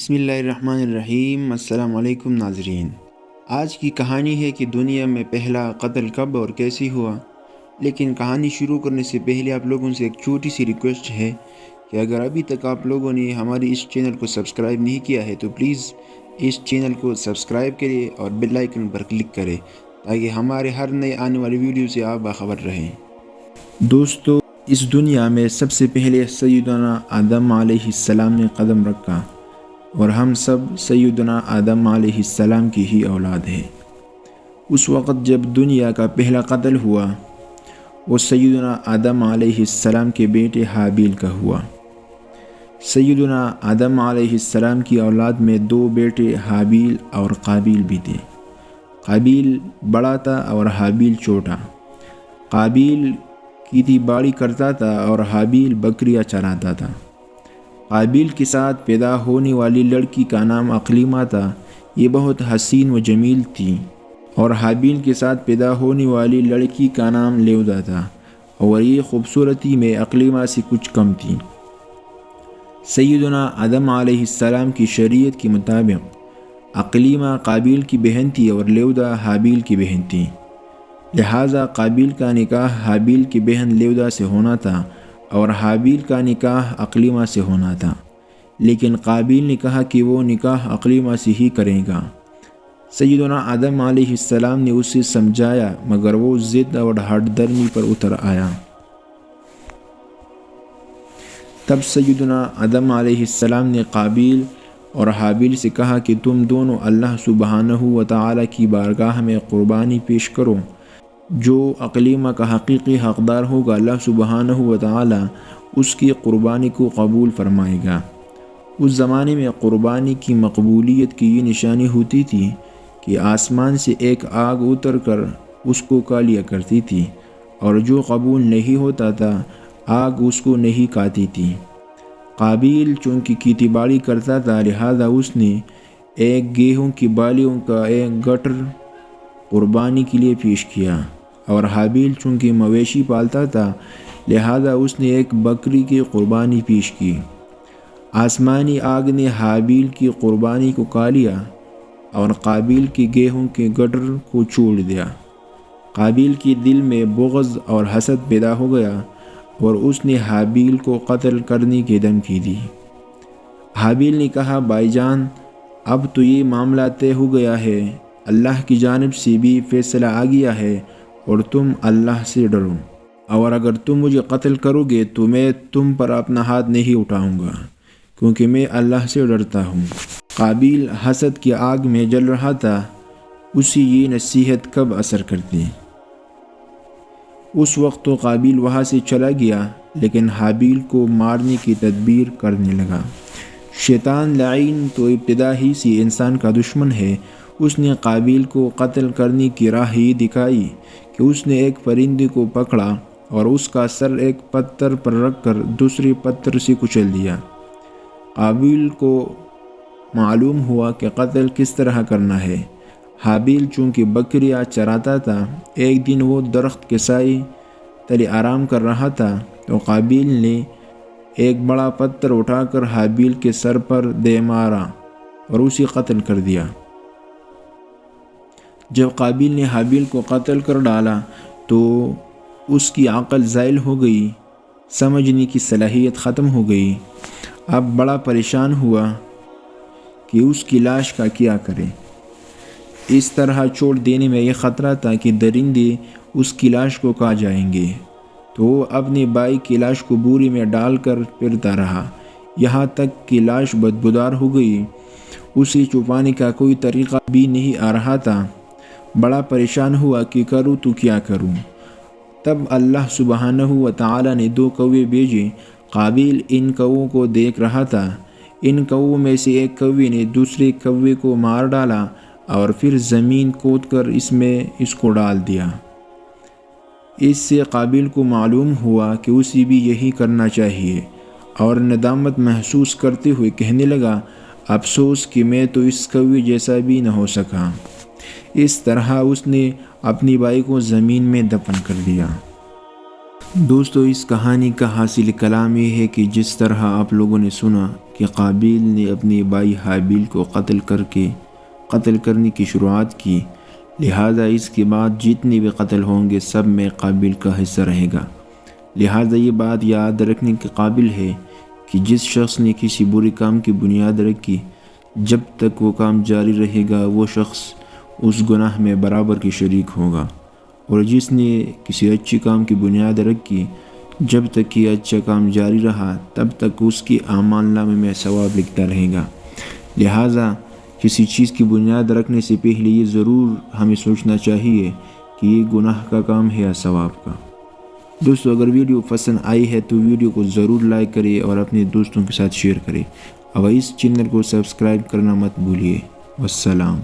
بسم اللہ الرحمن الرحیم۔ السلام علیکم ناظرین، آج کی کہانی ہے کہ دنیا میں پہلا قتل کب اور کیسے ہوا۔ لیکن کہانی شروع کرنے سے پہلے آپ لوگوں سے ایک چھوٹی سی ریکویسٹ ہے کہ اگر ابھی تک آپ لوگوں نے ہماری اس چینل کو سبسکرائب نہیں کیا ہے تو پلیز اس چینل کو سبسکرائب کریں اور بیل آئیکن پر کلک کریں تاکہ ہمارے ہر نئے آنے والی ویڈیو سے آپ باخبر رہیں۔ دوستو، اس دنیا میں سب سے پہلے سیدنا آدم علیہ السلام نے قدم رکھا اور ہم سب سیدنا آدم علیہ السلام کی ہی اولاد ہے۔ اس وقت جب دنیا کا پہلا قتل ہوا وہ سیدنا آدم علیہ السلام کے بیٹے حابیل کا ہوا۔ سیدنا آدم علیہ السلام کی اولاد میں دو بیٹے حابیل اور قابیل بھی تھے۔ قابیل بڑا تھا اور حابیل چھوٹا۔ قابیل کھیتی باڑی کرتا تھا اور حابیل بکریاں چراتا تھا۔ قابیل کے ساتھ پیدا ہونے والی لڑکی کا نام اقلیمہ تھا، یہ بہت حسین و جمیل تھی، اور حابیل کے ساتھ پیدا ہونے والی لڑکی کا نام لیودا تھا، اور یہ خوبصورتی میں اقلیمہ سے کچھ کم تھی۔ سیدنا آدم علیہ السلام کی شریعت کے مطابق اقلیمہ قابیل کی بہن تھی اور لیودا حابیل کی بہن تھی، لہٰذا قابیل کا نکاح حابیل کی بہن لیودا سے ہونا تھا اور حابیل کا نکاح اقلیمہ سے ہونا تھا، لیکن قابیل نے کہا کہ وہ نکاح اقلیمہ سے ہی کرے گا۔ سیدنا آدم علیہ السلام نے اسے سمجھایا مگر وہ ضد اور ہٹ درمی پر اتر آیا۔ تب سیدنا آدم علیہ السلام نے قابیل اور حابیل سے کہا کہ تم دونوں اللہ سبحانہ و تعالیٰ کی بارگاہ میں قربانی پیش کرو۔ جو اقلیمہ کا حقیقی حقدار ہوگا اللہ سبحانہ و تعالیٰ اس کی قربانی کو قبول فرمائے گا۔ اس زمانے میں قربانی کی مقبولیت کی یہ نشانی ہوتی تھی کہ آسمان سے ایک آگ اتر کر اس کو کھا لیا کرتی تھی، اور جو قبول نہیں ہوتا تھا آگ اس کو نہیں کھاتی تھی۔ قابیل چونکہ کھیتی باڑی کرتا تھا لہذا اس نے ایک گیہوں کی بالیوں کا ایک گٹر قربانی کے لیے پیش کیا، اور حابیل چونکہ مویشی پالتا تھا لہذا اس نے ایک بکری کی قربانی پیش کی۔ آسمانی آگ نے حابیل کی قربانی کو کھا لیا اور قابیل کی گیہوں کے گٹر کو چھوڑ دیا۔ قابیل کے دل میں بغض اور حسد پیدا ہو گیا اور اس نے حابیل کو قتل کرنے کی دھمکی دی۔ حابیل نے کہا، بھائی جان، اب تو یہ معاملہ طے ہو گیا ہے، اللہ کی جانب سے بھی فیصلہ آ گیا ہے اور تم اللہ سے ڈرو، اور اگر تم مجھے قتل کرو گے تو میں تم پر اپنا ہاتھ نہیں اٹھاؤں گا کیونکہ میں اللہ سے ڈرتا ہوں۔ قابیل حسد کی آگ میں جل رہا تھا، اسی یہ نصیحت کب اثر کرتی۔ اس وقت تو قابیل وہاں سے چلا گیا لیکن حابیل کو مارنے کی تدبیر کرنے لگا۔ شیطان لعین تو ابتدا ہی سے انسان کا دشمن ہے۔ اس نے قابیل کو قتل کرنے کی راہ یہ دکھائی کہ اس نے ایک پرندے کو پکڑا اور اس کا سر ایک پتھر پر رکھ کر دوسرے پتھر سے کچل دیا۔ قابیل کو معلوم ہوا کہ قتل کس طرح کرنا ہے۔ حابیل چونکہ بکریاں چراتا تھا، ایک دن وہ درخت کے سائے تلے آرام کر رہا تھا تو قابیل نے ایک بڑا پتھر اٹھا کر حابیل کے سر پر دے مارا اور اسے قتل کر دیا۔ جب قابیل نے حابیل کو قتل کر ڈالا تو اس کی عقل زائل ہو گئی، سمجھنے کی صلاحیت ختم ہو گئی۔ اب بڑا پریشان ہوا کہ اس کی لاش کا کیا کرے۔ اس طرح چھوڑ دینے میں یہ خطرہ تھا کہ درندے اس کی لاش کو کھا جائیں گے، تو وہ اپنے بھائی کی لاش کو بوری میں ڈال کر پھرتا رہا یہاں تک کہ لاش بدبودار ہو گئی۔ اسے چھپانے کا کوئی طریقہ بھی نہیں آ رہا تھا۔ بڑا پریشان ہوا کہ کروں تو کیا کروں۔ تب اللہ سبحانہ و تعالیٰ نے دو کوے بھیجے۔ قابیل ان کووں کو دیکھ رہا تھا۔ ان کووں میں سے ایک کوے نے دوسرے کوے کو مار ڈالا اور پھر زمین کھود کر اس میں اس کو ڈال دیا۔ اس سے قابیل کو معلوم ہوا کہ اسے بھی یہی کرنا چاہیے، اور ندامت محسوس کرتے ہوئے کہنے لگا، افسوس کہ میں تو اس کوے جیسا بھی نہ ہو سکا۔ اس طرح اس نے اپنی بھائی کو زمین میں دفن کر دیا۔ دوستو اس کہانی کا حاصل کلام یہ ہے کہ جس طرح آپ لوگوں نے سنا کہ قابیل نے اپنے بھائی حابیل کو قتل کرنے کی شروعات کی، لہٰذا اس کے بعد جتنے بھی قتل ہوں گے سب میں قابیل کا حصہ رہے گا۔ لہٰذا یہ بات یاد رکھنے کے قابل ہے کہ جس شخص نے کسی برے کام کی بنیاد رکھی، جب تک وہ کام جاری رہے گا وہ شخص اس گناہ میں برابر کی شریک ہوگا، اور جس نے کسی اچھے کام کی بنیاد رکھی، جب تک یہ اچھا کام جاری رہا تب تک اس کی اعمال نامے میں ثواب لکھتا رہے گا۔ لہٰذا کسی چیز کی بنیاد رکھنے سے پہلے یہ ضرور ہمیں سوچنا چاہیے کہ یہ گناہ کا کام ہے یا ثواب کا۔ دوستو اگر ویڈیو پسند آئی ہے تو ویڈیو کو ضرور لائک کریں اور اپنے دوستوں کے ساتھ شیئر کریں، اور اس چینل کو سبسکرائب کرنا مت بھولیے۔ والسلام۔